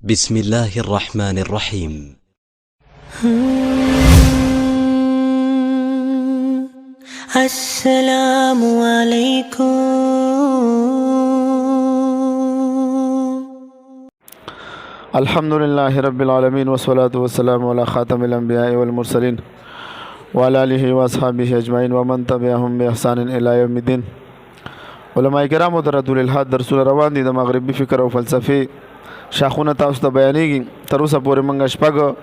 بسم الله الرحمن الرحيم. السلام عليكم. الحمد لله رب العالمين والصلاة والسلام على خاتم الأنبياء والمرسلين وعلى آله وأصحابه أجمعين ومن تبعهم بإحسان إلى يوم الدين. علماء کرام در رد الالحاد درسونه روان دي د مغربي فکر او فلسفي شاخونه تاسو ته بیانېږي. تر اوسه پورې موږ شپږ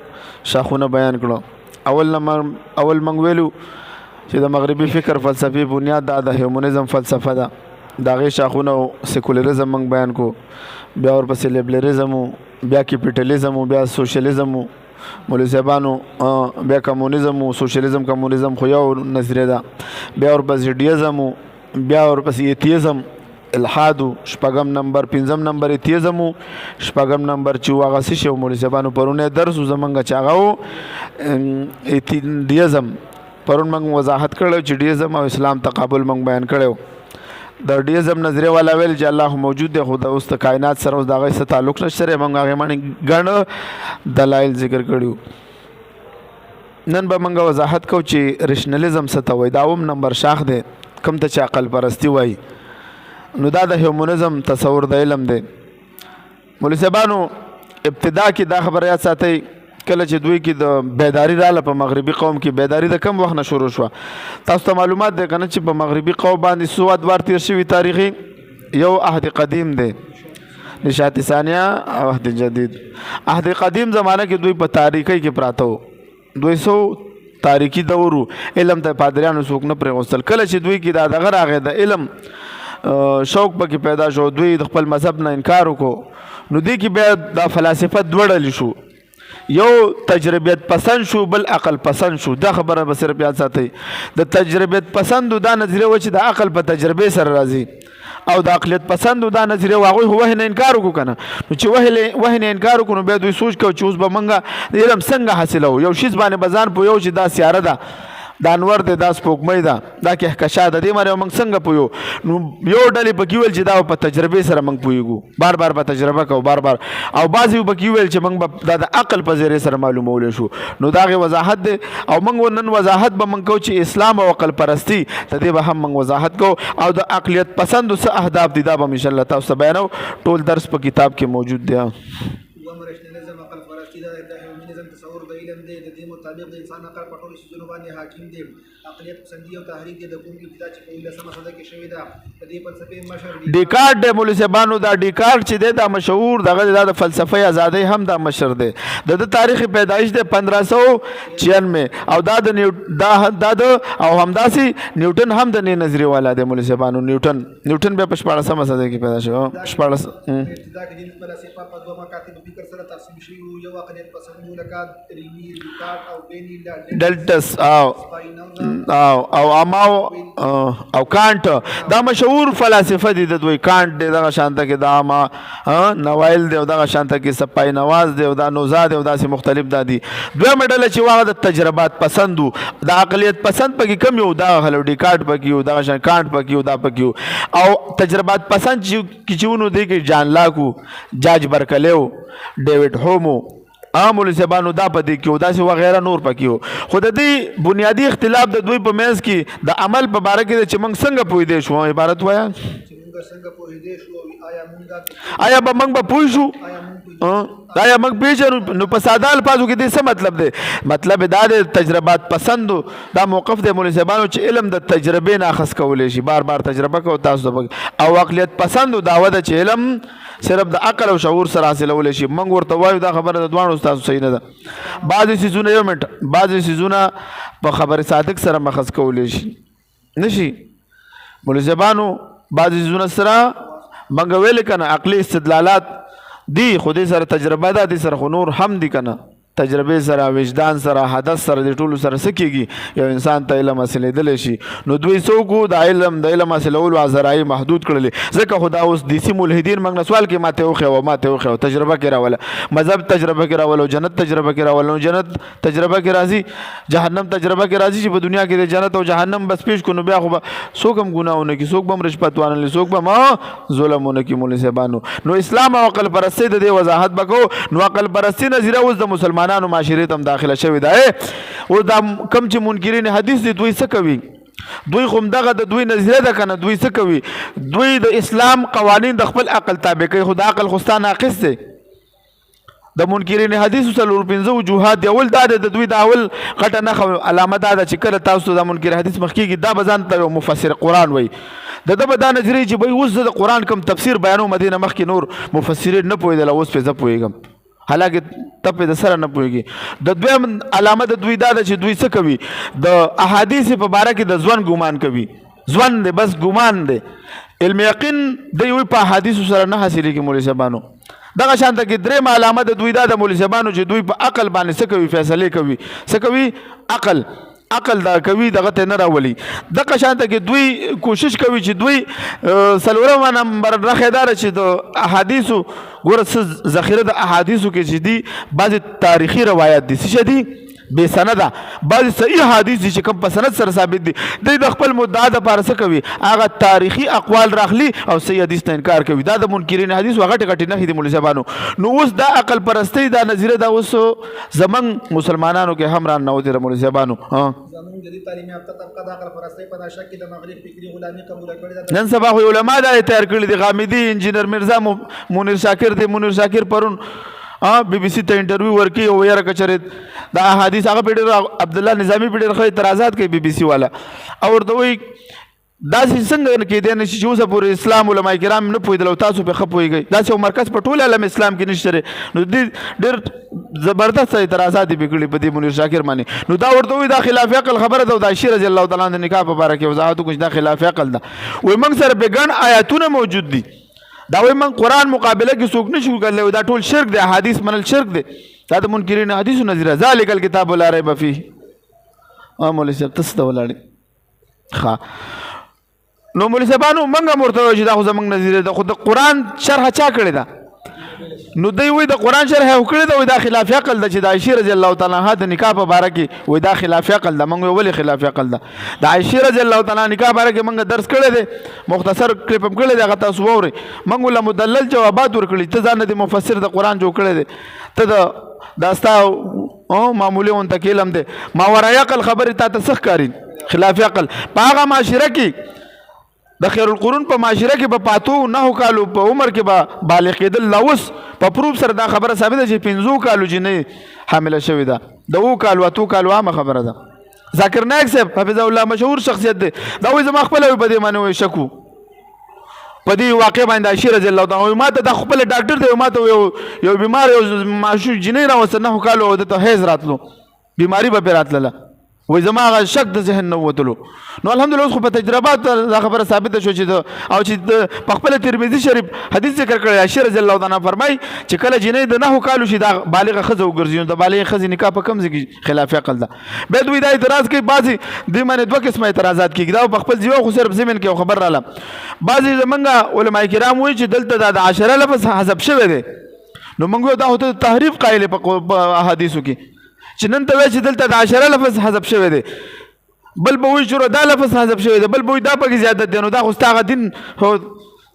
شاخونه بیان کړو. اول موږ ویلو چې د مغربي فکر فلسفي بنیاد د هیومنزم فلسفه ده. د هغې شاخونه او سیکولریزم موږ بیان کو، بیا ورپسې لیبرلیزم و، بیا کیپیټالیزم و، بیا سوشلیزم و، مولوي صاحبانو بیا کمونیزم و. سوشلیزم کمونیزم خو یو نظریه ده. بیا ورپسې ډیزم و، بیا ورپسې ایتیزم الحاد، شپږم نمبر، پنځم نمبر ایتیزم، شپږم نمبر چې هغه څه شی مولوي صاحبانو پرونه درس زمونږ چې هغه و ډیزم. پرون موږ وضاحت کړو چې ډیزم او اسلام تقابل موږ بیان کړو. د ډیزم نظریه والا ویل چې الله موجود دی، خو د اوس د کائنات سره اوس د هغې څه تعلق نشته. موږ هغې باندې ګڼ دلایل ذکر کړي. نن به موږ وضاحت کوو چې ریشنلیزم څه ته وایي. دا اووم نمبر شاخ دی، کوم ته چې عقل پرستی وایي. نو دا د هیومنزم تصور د علم دی. مولوي صاحبانو ابتدا کې دا خبره یاد ساتئ، کله چې دوی کې د بیداری راله په مغربي قوم کې، بیداری د کم وخت نه شروع شوه. تاسو ته معلومات دی که نه چې په مغربي قوم باندې څو ادوار تیر شوي تاریخي؟ یو عهد قدیم دی، نشاط ثانیه او عهد جدید. عهد قدیم زمانه کې دوی په تاریکی کې پراته وو. 200 تاریکی دور و، علم ته پادریانو څوک نه پرېغوستل. کله چې دوی کې دا دغه راغی د علم شوق پکې پیدا شو، دوی د خپل مذهب نه انکار وکړو. نو دوی کې بیا دا فلاسفه دوه ډلې شو، یو تجربیت پسند شو، بل عقل پسند شو. دا خبره به صرف یاد ساتئ. د تجربیت پسندو دا نظریه و چې د عقل په تجربې سره راځي، او د عقلیت پسندو دا نظریه و هغوی خو وحی نه انکار وکړو که نه. نو چې وحی نه انکار وکړو نو بیا دوی سوچ کوو چې اوس به موږ د علم څنګه حاصلوو. یو شیز باندې به ځان پوهیو چې دا سیاره ده، دا انور دی، دا سپوږمۍ ده، دا کهکشان ده، دې باندې موږ څنګه پوهیو. نو یو ډلې پکې ویل چې دا په تجربې سره موږ پوهیږو، بار بار به تجربه کوو بار بار. او بعضې پکې ویل چې موږ به دا د عقل په ذریعې سره معلومولی شو. نو د هغې وضاحت دی. او موږ نن وضاحت به موږ کوو چې اسلام او عقل پرستی، د دې به هم موږ وضاحت کوو. او د عقلیت پسندو څه اهداف دي دا به انشاءالله تاسو ته بیانوو. ټول درس په کتاب کې موجود دی. ریشنلیزم عقل پرستی ده، د هیومنزم تصور د علم دی، د دې مطابق د انسان عقل په ټولو څیزونو باندې حاکم دی. عقلیت پسندي او تحریک دی د کوم ابتدا چې په 19مه صده کې شوې ده. د دې فلسفې مشر ډیکارټ دی. مولوي صاحبانو دا ډیکارټ چې دی دا مشهور دغه دا د فلسفه ازادۍ هم دا مشر دی. د تاریخ پیدایش دی 1596 او دا د او همداسې نیوټن هم د نظریې والا دی. مولوي صاحبانو نیوټن بیا په 14مه صده کې پیدا شو. 14 ابتدا کې د فلسفه په دوه مکاتب فکر سره تقسیم شوي وو. یو عقلیت پسندو لکه ریني ډیکارټ او بیني ډلټس او اماو او کانټ. دا مشهور فلسفه دي د دوی. کانټ دی دغه شانته کې، دا اما نوایل دی، او دغه شانته کې سپای نواز دی، او دا نوزا دی، او داسې مختلف دا دي. دویمه ډله چې هغه د تجربات پسند و، د عقلیت پسند پکې کم یو، دا هلو ډیکارټ پکې و، دغه شان کانټ پکې و، دا پکې و. او تجربات پسند چې ونو دی کې جان لاک و، جاج برکلی و، ډیوډ هوم و، مولوي صاحبانو دا په دې کې و، داسې وغیره نور پکې و. خو د دې بنیادي اختلاف د دوی په منځ کې د عمل په باره کې دی چې موږ څنګه پوهېدی شو. عبارت وایه آیا به موږ به پوه شو، آیا موږ پېژنو. نو په ساده الفاظو کې دې څه مطلب دی؟ مطلب دا دی تجربات پسندو دا موقف دی مولوي صاحبانو چې علم د تجربې نه اخذ کولی شي، بار بار تجربه کوو تاسو ته. او عقلیت پسندو دعوه ده چې علم صرف د عقل او شعور سره حاصلولی شي. موږ ورته وایو دا خبره د دواړو ستاسو صحیح نه ده. بعضې څیزونه یو منټ، بعضې څیزونه په خبر صادق سره مخذ کولی شي نشي. مولوي صاحبانو بعضې څیزونه سره موږ ویلې که نه عقلي استدلالات دي، خو دې سره تجربه ده، دې سره خو نور هم دي که نه. تجربه سره وجدان سره حدث سره د ټولو سره سکیږي یو انسان ته علم حاصلېدلی شي نو دوی څوک د علم حاصلولو ذرایع محدود کړلې ځکه خو دا اوس دیسي ملحدین موږ نه سوال کوي ماته وښیه تجربه کې راوله مذهب تجربه کې راوله جنت تجربه کې راوله جنت تجربه کې راځي جهنم تجربه کې راځي چې په دنیا کې د جنت او جهنم بس پیش کو نو بیا خو څوک هم ګناهونه کوي څوک به هم رشوت وانلي څوک به هم ظلمونه کوي مولوي صاحبانو نو اسلام او عقل پرستۍ د دې وضاحت وکړو نو عقل پرستۍ نظریه اوس د مسلمانانو معاشرې ته هم داخله شوې ده او دا کم چې منکرین حدیث دي دوی څه کوي دوی خو دغه د دوی نظریه ده کنه دوی څه کوي دوی د اسلام قوانین د خپل عقل تابع کوي خو د عقل خو ستا ناقص دی د منکرین حدیث څلور پنځه وجوهات دی اول دا د دوی د اول غټه نښه علامه دا ده چې کله تاسو د منکر حدیث مخ کېږي دا به ځان ته مفسر قرآن وایي د ده به دا نظریه چې بهی اوس د قرآن کوم تفسیر بیانو مدینه مخکې نور مفسرین نه پوهېدل اوس پې زه پوهېږم حالانکه ته پې د سره نه پوهېږي د دویم علامه د دوی دا ده چې دوی څه کوي د احادیث په باره کې د ځوان ګمان کوي ځوان دی بس ګمان دی علم یقین دی وی په احادیثو سره نه حاصلېږي مولوي صاحبانو دغه شانته کې درېیمه علامه د دوی دا د مولوي صاحبانو چې دوی په عقل باندې څه کوي فیصلې کوي څه کوي عقل دا کوي دغه ته نه راولي دغه شانته کې دوی کوشش کوي چې دوی څلورمه نمبر نښه دا ده چې د احادیثو ګوره څه ذخیره د احادیثو کې چې دي بعضې تاریخي روایات دي څه دي بے سنده بعضې صحیح حدیث دي چې کوم په سند سره ثابت دي دوی د خپل مدعا دپاره څه کوي هغه تاریخي اقوال راخلي او صحیح حدیث ته انکار کوي دا د منکرین حدیث غټې غټې نښې دي مولوي صاحبانو نو اوس دا عقل پرستۍ دا نظریه دا اوس زمونږ مسلمانانو کې هم راننوتې ده مولوي صاحبانو زمونږ جدید تعلیم یافته طبقه د عقل پرستۍ په نشه کې د مغرب فکري غلامي قبوله کړې ده نن سبا خو علما دا تیار کړي دي غامدي انجینر مرزا منیر شاکر دی منیر شاکر پرون بی بی سی ته انټرویو ورکړي او یاره کچرې دا احادیث هغه پې ډېر عبدالله نظامي پې ډېر ښه اعتراضات کوي بی بی سی والا او ورته وایي داسې څنګه کېدی نه شي چې اوسه پورې اسلام علما کرام نه پوهېدل او تاسو پې ښه پوهېږئ داسې یو مرکز په ټول عالم اسلام کې نشته دی نو دې ډېر زبردست اعتراضات یې پې کړي په دې منیر شاکر باندې نو دا ورته وایي دا خلاف عقل خبره ده او د عایشې رضی الله تعالی عنها د نکاح په باره کې وضاحت وکړو چې دا خلاف عقل ده وایي موږ سره بې ګڼ آیاتونه موجود دي دا وایي من قرآن مقابله کې څوک نه شو کولی دا ټول شرک دی احادیث منل شرک دی دا د منکرین حدیثو نظریه ذلک الکتاب لا ریب فیه مولوي صاحب ته څه ته ولاړې ښه نو مولوي صاحبانو موږ هم ورته وایو چې دا خو زموږ نظریه ده خو د قرآن شرحه چا کړې ده نو دوی وایي د قرآن شرحه یې کړې ده وایي دا خلاف عقل ده چې د عایشې رضی الله تعالی عنها د نکاح په باره کې وایي دا خلاف عقل ده موږ وایو ولې خلاف عقل ده د عایشې رضی الله تعالی عنها نکاح باره کې موږ درس کړی دی مختصر کلیپ هم کړی دی هغه تاسو واورئ موږ له مدلل جوابات ورکړي ته ځان د مفسر د قرآن جوړ کړی دی ته دا ستا معمولي غونته کې علم دی ماورای عقل خبرې تا ته څه ښکاري خلاف عقل په هغه معاشره کې د خیر القرون په معاشره کې به پاتو 9 کالو په عمر کې به بالغ کېدل لا اوس په پروف سره دا خبره ثابته چې 15 کالو جنۍ حامله شوې ده د 2 کالو 8 کالو عامه خبره ده ذاکر نایک صاحب حفظه الله مشهور شخصیت دی دا وایي زما خپله په دې باندې وایي شکو په دې واقع باندې عایشې رضی الله تعالی عنها ما ته دا خپل ډاکټر دی ما ته یو بیمار یو ماشوم جنۍ راوسته 9 کالو د ته حیض راتلو بیماری به پرې راتلله وای زما هغه شک د ذهن نه وتلو نو الحمدلله اوس خو په تجربات دا خبره ثابته شو چې او چې په خپل ترمذي شریف حدیث ذکر کړی عائشہ رضی الله عنها فرمای چې کله جنۍ د 9 کالو شي دا بالغه ښځه وګرځي نو د بالغه ښځې نکاح په کوم ځای کې خلاف عقل ده به دوی دا اعتراض کوي بعضې دوی باندې دوه قسمه اعتراضات کېږي دا په خپل ځای خو صرف ضمن کې خبر راله بعضې زمونږ علما کرام وایي چې دلته دا د عشره لفظ حذف شوی دی نو موږ دا ته تحریف قایل په احادیثو کې چې نن ته وایي چې دلته د عشره لفظ حذف شوی دی بل به وایي چې دا لفظ حذف شوی دی بل به وایي دا پکې زیادت دی نو دا خو ستا هغه دین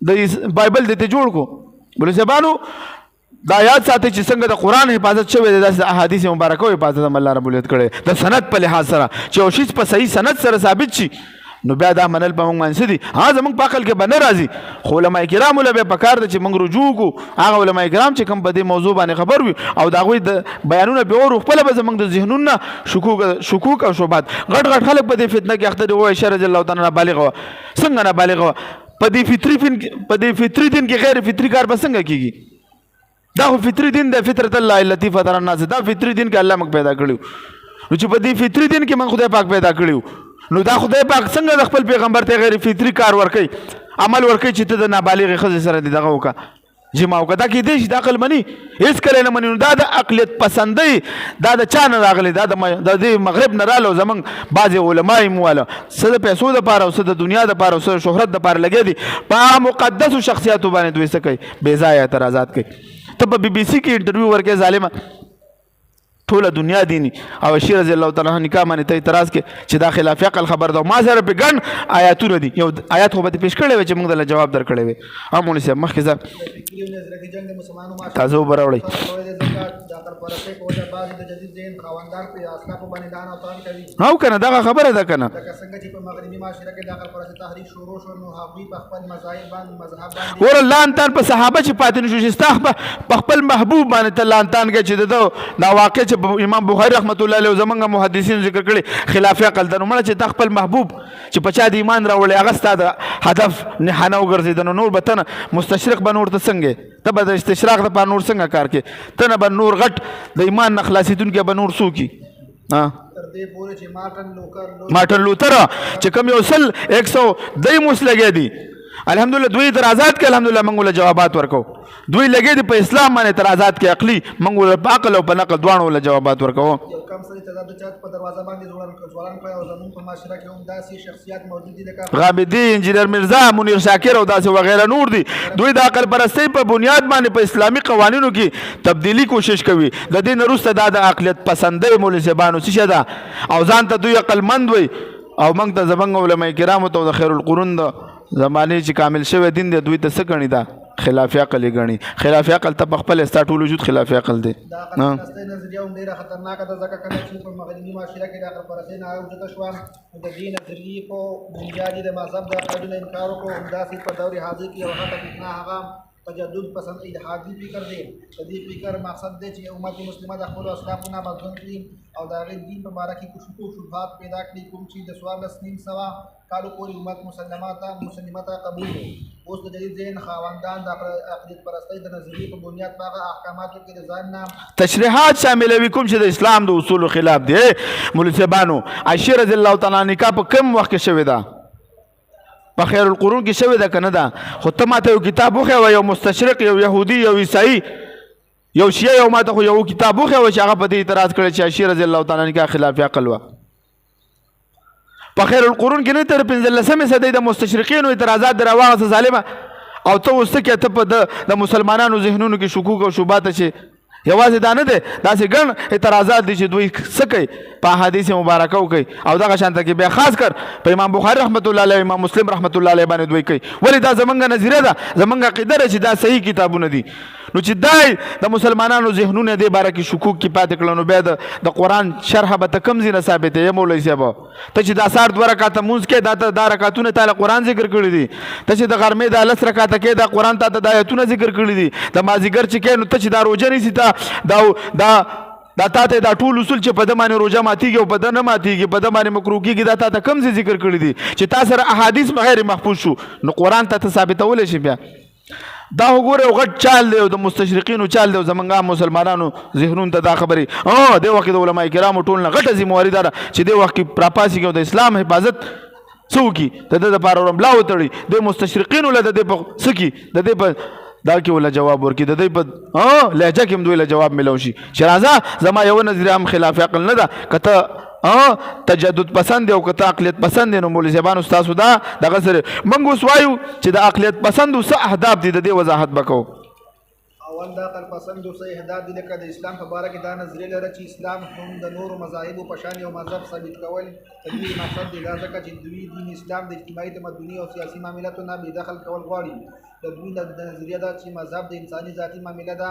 د بایبل دی ته جوړ کړو بلو صاحبانو دا یاد ساتئ چې څنګه د قرآن حفاظت شوی دی داسې د احادیث مبارکو حفاظت هم الله رب العزت کړی د سند په لحاظ سره چې یو شیز په صحیح سند سره ثابت شي نو بیا دا منل په موږ باندې څه دي ها زموږ په عقل کې به نه راځي خو علما کرامو له بیا پکار ده چې موږ رجوع کړو هغه علما کرام چې کوم په دې موضوع باندې خبر وي او د هغوی د بیانونه بیا ورو خپله به زموږ د ذهنونو نه شکوک او شبهات غټ غټ خلک په دې فتنه کې اخته دي وایي عایشہ رضی الله تعالی نابالغه وه څنګه نابالغه وه په دې فطري دین کې غیر فطري کار به څنګه کېږي دا خو فطري دین دی فطرت الله التي فطر الناس دا فطري دین کې الله موږ پیدا کړي نو چې په دې فطري دین کې موږ خدای پاک پیدا کړي نو دا خدای پاک څنګه د خپل پیغمبر ته غیر فطري کار ورکوي عمل ورکوي چې ته د نابالغې ښځې سره دې دغه وکړه جما او کدا کې دې د عقل منی هیڅ کله نه منی. دا د عقلیت پسندي دا د چا نه راغلی دا د مغرب نه رالو. زمونږ بعضې علما یې مواله څه د پیسو دپاره او څه د دنیا دپاره او څه د شهرت دپاره لګیا دي په مقدسو شخصیاتو باندې دوی څه کوي بې ځایه اعتراضات کوي. ته په بي بي سي کې انټرویو ورکې ظالمه ټوله دنیا دیني او شیر رضی الله تعالی عنہ نکاح باندې ته اعتراض کې چې دا خلاف عقل خبر ده. ما سره په ګڼ آیاتونه دي یو آیات خو به پیش کړی وي چې موږ دله جواب درکړی وي. مولوي صاحب مخکې ځه تازه اوبه راوړئ. او که نه دغه خبره ده که نه ور لانتان په صحابه چې پاتې نه شو چې ستا په خپل محبوب باندې ته لانتان کوې چې د دا واقع چې امام بخاري رحمت الله علیه زمونږ محدثین ذکر کړي خلاف عقل ده. نو مړه چې تا خپل محبوب چې په چا د ایمان راوړی هغه ستا د هدف نښانه وګرځېده نو نور به ته نه مستشرق به نور ته څنګه ته به د استشراق دپاره نور څنګه کار کوې ته نه به نور غټ د ایمان نه خلاصېدونکي به نور څوکي مارټن لوتر چې کوم یو 100 موس لګیا دي الحمدلله دوی اعتراضات کې الحمدلله موږ له جوابات ورکو. دوی لګې دي په اسلام باندې اعتراضات کې عقلي موږ له په عقل او په نقل دواړو له جوابات ورکو. غابدي انجینر مرزا منیر شاکر او داسې وغیره نور دي. دوی د عقل پرستۍ په بنیاد باندې په اسلامي قوانینو کې تبدیلی کوشش کوي. د دې نه وروسته دا د عقلیت پسندۍ مولوي صاحبانو څه شی ده او ځان ته دوی عقلمند وي او موږ ته زمونږ علما کرامو ته د خیر القرون د زمانې چې کامل شوی دین دی دوی ته څه ګڼي دا خلاف عقل یې ګڼي. خلاف عقل ته په خپل ستا ټول وجود خلاف عقل دی. نظریه هم ډېره خطرناکه ده ځکه کله چې په مغربي معاشره کې د عقل پرستۍ نه اوجته شوه نو د دې نظریې په بنیاد یې د مذهب د عقایدو نه انکار وکړو. همداسې په دور حاضر کې یو غټه فتنه هغه تجدد پسند الحادي فکر دی. د دې فکر مقصد دی چې امت مسلمه د خپلو اسلافو نه بدلون کړي او د هغې دین په باره کې شکوک و شبهات پیدا کړي کوم چې د 14,900 کالو پورې امت مسلمه ته قبول دی. اوس د جدید ذهن خاوندان د عقیدت پرستۍ د نظریې په بنیاد په هغه احکاماتو کې د ځان نه تشریحات شاملوي کوم چې د اسلام د اصولو خلاف دی. مولوي صاحبانو عائشة رضی الله تعالی عنها نکاح په کوم وخت کې شوې ده؟ په خیر القرون کې شوې ده که نه ده؟ خو ته ماته یو کتاب وښیوه یو مستشرق یو یهودي یو عیسائی یو شیعه یو ماته خو یو کتاب وښیوه چې هغه په دې اعتراض کړی چې عائشة رضی الله تعالی عنها خلاف عقل وه. په خیر القرون کې نه تر 15مې صدۍ د مستشرقینو اعتراضات در راواغسته ظالمه او ته اوس څه کې ته په د مسلمانانو ذهنونو کې شکوک او شبهات چې یوازې دا نه دی داسې ګڼ اعتراضات دي چې دوی څه کوي په احادیث مبارکه کوي او دغه شانته کې بیا خاص کر په امام بخاري رحمت الله علیه امام مسلم رحمت الله علیه باندې دوی کوي. ولې دا زمونږ نظریه ده زمونږ عقیده ده چې دا صحیح کتابونه دي. نو چې دای د مسلمانانو ذهنونه دې باره کې شکوک کې پاتې کړل نو بیا د قرآن شرحه به ته کوم ځای نه ثابتې مولوي صاحب ته چې دا سهار 2 رکعاته مونځ کې دا رکعتونه تا له قرآن ذکر کړي دي. ته چې د غرمې دا 10 رکعاته کې دا قرآن تا ته د آیتونه ذکر کړي دي. د مازدیګر چې کې نو ته چې دا روژه نیسي دا تا ته دا ټول اصول چې په ده باندې روژه ماتېږي او په ده نه ماتېږي په ده باندې مکروه کېږي دا تا ته کوم ځای ذکر کړي دي چې تا سره احادیث غیر محفوظ شو نو قرآن ته ثابتولی شي. بیا دا وګوره یو غټ چال دی او د مستشرقینو چال دی او زمونږ مسلمانانو ذهنونو ته دا خبرې دې وخت کې د علما کرامو ټول نه غټه ذمهواري دا ده چې دې وخت کې راپاڅېږي او د اسلام حفاظت څه وکړي د ده دپاره رملا وتړي د مستشرقینو له د دې په څه کړي د دې په دا کې ولا جواب ورکړي د دې په لهجه کې هم دوی له جواب ملو شي چې راځه زما یو نظریه هم خلاف عقل نه ده که ته تجدد پسند دی او که ته عقلیت پسند دی نو مولوي صاحبانو ستاسو دا دغه سره موږ اوس وایو چې د عقلیت پسندو څه اهداف دي د دې وضاحت به کوو. اول دا عقل پسندو څه اهداف دي لکه د اسلام په باره کې دا نظریه لري چې اسلام هم د نورو مذاهبو په شان یو مذهب ثابت کول د دوی مقصد دی. دا ځکه چې دوی دین اسلام د اجتماعي تمدني او سیاسي معاملاتو نه بېدخل کول غواړي. د دوی نظریه دا چې مذهب د انساني ذاتي معامله ده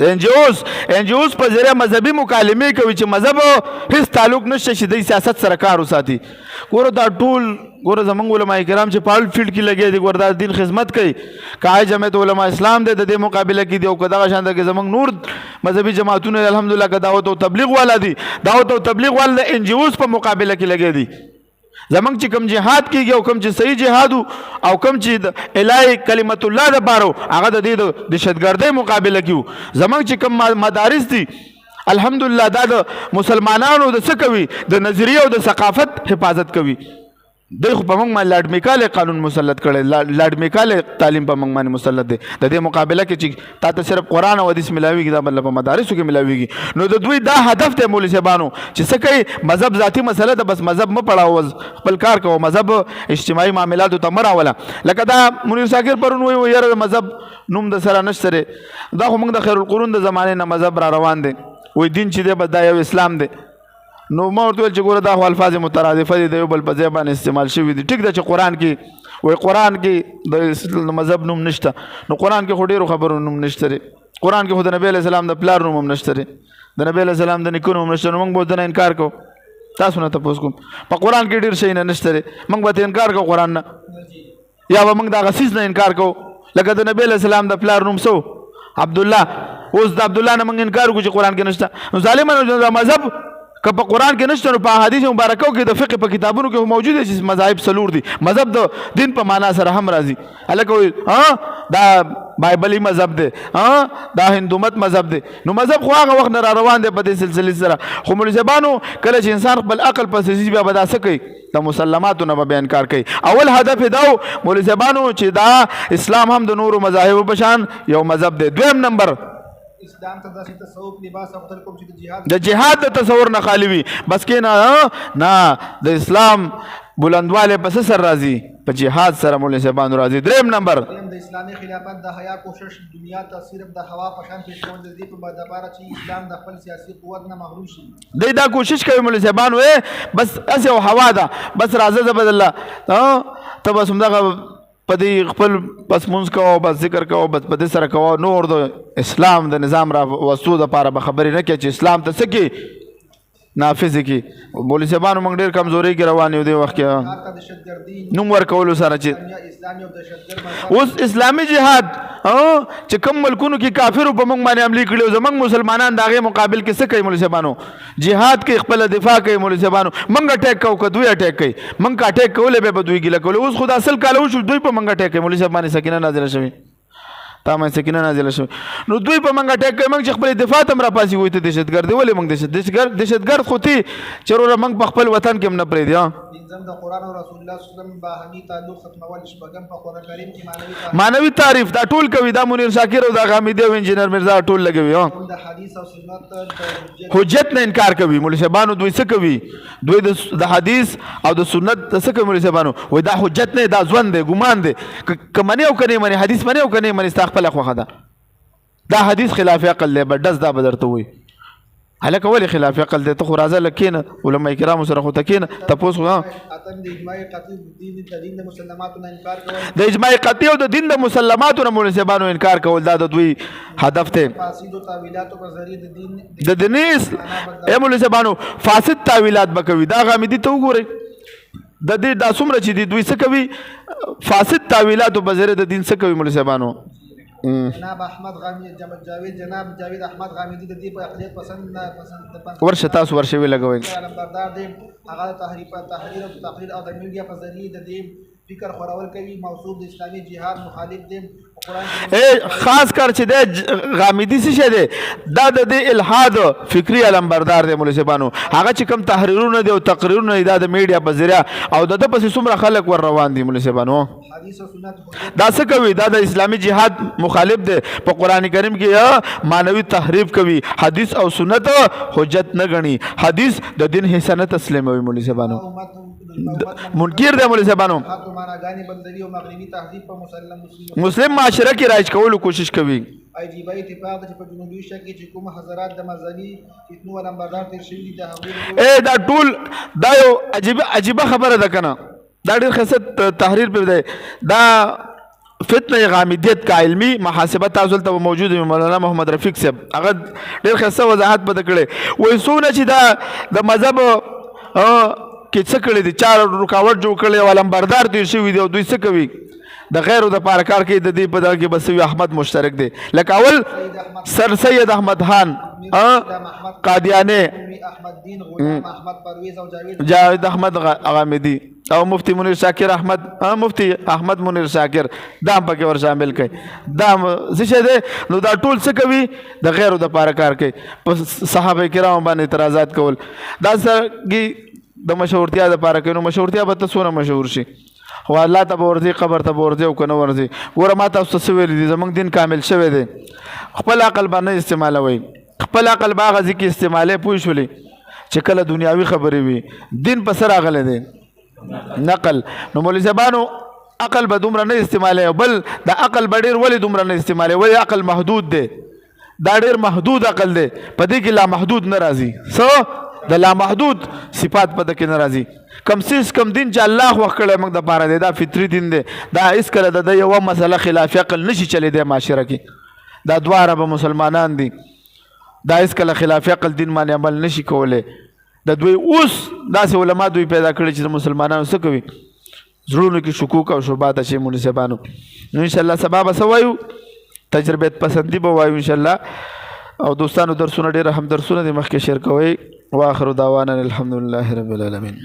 ان جی اوز په ذریعه مذهبي مکالمې کوي چې مذهب هیڅ تعلق نشته چې د سیاست سره کار وساتي. ګوره دا ټول ګوره زمونږ علما کرام چې په هر فیلډ کې لګیا دي ګوره دا دین خدمت کوي که جمعیت علما اسلام دی د دې مقابله کې دی او که دغه شانته کې زمونږ نور مذهبي جماعتونه الحمدلله که دعوت او تبلیغ والا دي دعوت او تبلیغ والا د ان جی اوز په مقابله کې لګیا دي. زمونږ چې کوم جهاد کېږي او کوم چې صحیح جهاد او کوم چې د الهي کلمت الله دپاره هغه د دې د دهشتګردۍ مقابله کیو. زمونږ چې کوم مدارس دي الحمدلله دا د مسلمانانو د څه کوي د نظریه او د ثقافت حفاظت کوي. دوی خو په موږ باندې لاډ میکاله قانون مسلط کړی لاډ میکاله تعلیم په موږ باندې مسلط دی د دې مقابله کې چې تا ته صرف قرآن او حدیث ملاویږي دا مطلب په مدارسو کې ملاویږي نو د دوی دا هدف دی مولوي صاحبانو چې څه کوي مذهب ذاتي مسله ده بس مذهب مه پړاو خپل کار کوو مذهب اجتماعي معاملاتو ته مه راوله لکه دا منیر شاکر پرون وایي یاره مذهب نوم د سره نشته دی دا خو موږ د خیر القرون د زمانې نه مذهب را روان دی وایي دین چې دی بس دا یو اسلام دی نو ما ورته ویل چې ګوره دا خو الفاظ مترادفه دي د یو بل په ځای باندې استعمال شوي دي ټیک ده چې قرآن کې وایي قرآن کې د مذهب نوم نشته نو قرآن کې خو ډېرو خبرو نوم نشته دی قرآن کې خو د نبی علیه السلام د پلار نوم هم نشته دی د نبی علیه السلام د نیکه نوم هم نشته نو موږ به ورته نه انکار کوو تاسو نه تپوس کوم په قرآن کې ډېر شی نه نشته دی موږ به ته انکار کوو قرآن نه یا به موږ د هغه څیز نه انکار کوو لکه د نبی علیه السلام د پلار نوم څه عبدالله اوس د عبدالله نه موږ انکار وکړو چې قرآن کې نشته نو ظالمانو د مذهب که په قرآن کې نشته نو په احادیث مبارکو کې د فقه په کتابونو کې موجود دي چې مذاهب څلور دي مذهب د دین په معنا سره هم راځي هلکه وایي دا بایبلي مذهب دی دا هندومت مذهب دی نو مذهب خو هغه وخت نه را روان دی په دې سلسلې سره خو مولوي صاحبانو کله چې انسان خپل عقل پسې ځي بیا به دا څه کوي د مسلماتو نه به انکار کوي اول هدف یې دا و مولوي صاحبانو چې دا اسلام هم د نورو مذاهبو په شان یو مذهب دی دویم نمبر اسلام ته داسې تصوف لباس اخذل کوم چې د جهاد د تصور نه خالی وي بس کې نه د اسلام بلندواله پس سر راځي په جهاد سره مولوي صاحبانو راځي دریم نمبر د اسلامي خلافت د حیا کوشش دنیا ته صرف د هوا په شان پیش کول د دې په لپاره چې اسلام د خپل سیاسي قوت نه محروم شي دا کوشش کوي مولوي صاحبانو بس اسه او هوا ده بس راځه زبد الله ته بس همدغه په دې خپل بس مونځ کوو بس ذکر کوو بس په دې سره کوو نور د اسلام د نظام را وسو دپاره به خبرې نه کوي چې اسلام ته څه کې نافذ کړي مولوي صاحبانو موږ ډېر کمزورۍ کې روان یو دې وخت کې نوم ورکولو سره چې اوس اسلامي جهاد چې کوم ملکونو کې کافرو په موږ باندې حملې کړي او زموږ مسلمانان د هغې مقابل کې څه کوي مولوي صاحبانو جهاد کې خپله دفاع کوي مولوي صاحبانو موږ اټیک کوو که دوی اټیک کوي موږ که اټیک کولی بیا به دوی ګیله کولی اوس خو د اصل کاله وشو دوی په موږ اټیک کوي مولوي صاحب باندې سکینه نازله شوي تا باندې سکینه نازله شوي نو دوی په موږ اټیک کوي موږ چې خپل دفاع ته هم راپاسي وایي ته دهشتګرد دی ولې موږ دهشتګرد خو تی چې وروره موږ په خپل وطن کې هم نه پرېږدي پنځم د قرآن او رسول الله صلی الله علیه وسلم باهمي تعلق ختمول شپږم په قرآن کریم کې معنوي تعریف دا ټول کوي دا منیر شاکر او دا غامیدی او انجینر مرزا ټول لګوي د حدیث او سنت حجت نه انکار کوي مولوي صاحبانو دوی څه کوي دوی د حدیث او د سنت څه کوي مولوي صاحبانو وایي دا حجت نه دا ځوان دی ګمان دی که منې او که نه منې حدیث منې او که نه منې ستا خپله خوښه ده دا حدیث خلاف عقل دی به ډز دا به درته وایي هلکه ولې خلاف عقل دی ته خو راځه لږ کښېنه علما کرامو سره خو ته کښېنه تپوس خو د اجماع قطعي د دین د مسلماتو نه انکار کول د اجماع قطعي او د دین د مسلماتو نه مولوي صاحبانو انکار کول دا د دوی هدف دی فاسد تاویلاتو په ذریعه د دین د دیني مولوي صاحبانو فاسد تاویلات به کوي دا غامیدي ته وګورئ د دې دا څومره چې دی دوی څه کوي فاسد تاویلاتو په ذریعه د دین څه کوي مولوي صاحبانو جناب احمد غامیدی جناب جاوید احمد غامیدی د دې په اقلیت پسند ورشه تاسو ورشه وی لګوئ علمبردار دی هغه تحریر او تقریر او د میډیا په ذریعه د دې فکر خورول کوي موصوف د اسلامي جهاد مخالف دی خاص کر چې د غامیدي څه شی دی دا د دې الحاد فکري علمبردار دی مولوي صاحبانو هغه چې کوم تحریرونه دي او تقریرونه دي دا د میډیا په ذریعه او د ده پسې څومره خلک ور روان دي مولوي صاحبانو دا څه کوي دا د اسلامي جهاد مخالف دی په قرآن کریم کې معنوي تحریف کوي حدیث او سنت حجت نه ګڼي حدیث د دین حصه نه تسلیموي مولوي صاحبانو منکر دی مولوي صاحبانو مسلم معاشره کې رایج کولو کوشش کوي عجیبه اتفاق چې په جنوبي ایشیا کې چې کوم حضرات د مذهبي فتنو علمبردار تیر شوي دي د هغوی دا ټول دا یو عجیبه خبره ده که نه دا ډېر ښه تحریر پرې دی دا فتنه غامیدیت کا علمي محاسبه تاسو ته موجود وي مولانا محمد رفیق صاحب هغه ډېر ښه وضاحت به ده کړی وایي څومره چې دا د مذهب کې څه کړی دي چار رکاوټ جوړ کړی او علمبردار تیر شوي دي او دوی څه کوي د غیرو د پاره کار کوي د دې په دغه کې بس احمد مشترک دی لکه اول سر سید احمد خان قادیانی جاوید احمد غامدی او مفتی منیر شاکر احمد مفتی احمد منیر شاکر دا هم پکې ور شامل کړي دا څه شی دی نو دا ټول څه کوي د غیرو د پاره کار کوي په صحابه کرام باندې اعتراضات کول دا سره د مشهورتیا دپاره کوي نو مشهورتیا به ته څونه مشهور شي خو الله ته به ورځي قبر ته به ورځي او که نه ورځي ګوره ما تاسو ته څه ویلي دي زموږ دین کامل شوی دی خپل عقل به نه استعمالوئ خپل عقل به هغه ځای کې استعمالوئ پوه شولې چې کله دنیاوي خبرې وي دین په څه راغلی دی نقل نو مولوي صاحبانو عقل به دومره نه استعمالوي بل د عقل به ډېر ولې دومره نه استعمالوي ولې عقل محدود دی دا ډېر محدود عقل دی په دې کې لامحدود نه راځي څه د لامحدود صفات په دې کې نه راځي کم سیس کم دین چې الله خوښ کړی موږ دپاره دی دا فطري دین دی دا هېڅکله د ده یوه مسله خلاف عقل نشي چلېدی معاشره کې دا دوه عربه مسلمانان دي دا هېڅکله خلاف عقل دین باندې عمل نشي کولی د دوی اوس داسې علما دوی پیدا کړي چې د مسلمانانو څه کوي زړونو کې شکوک او شبهات اچوي مولوي صاحبانو نو انشاءالله سبا به څه وایو تجربه پسندي به وایو انشاءالله او دوستانو درسونه ډېر هم درسونه دي مخکې شیر کوئ واخر دعوانا الحمدلله رب العالمین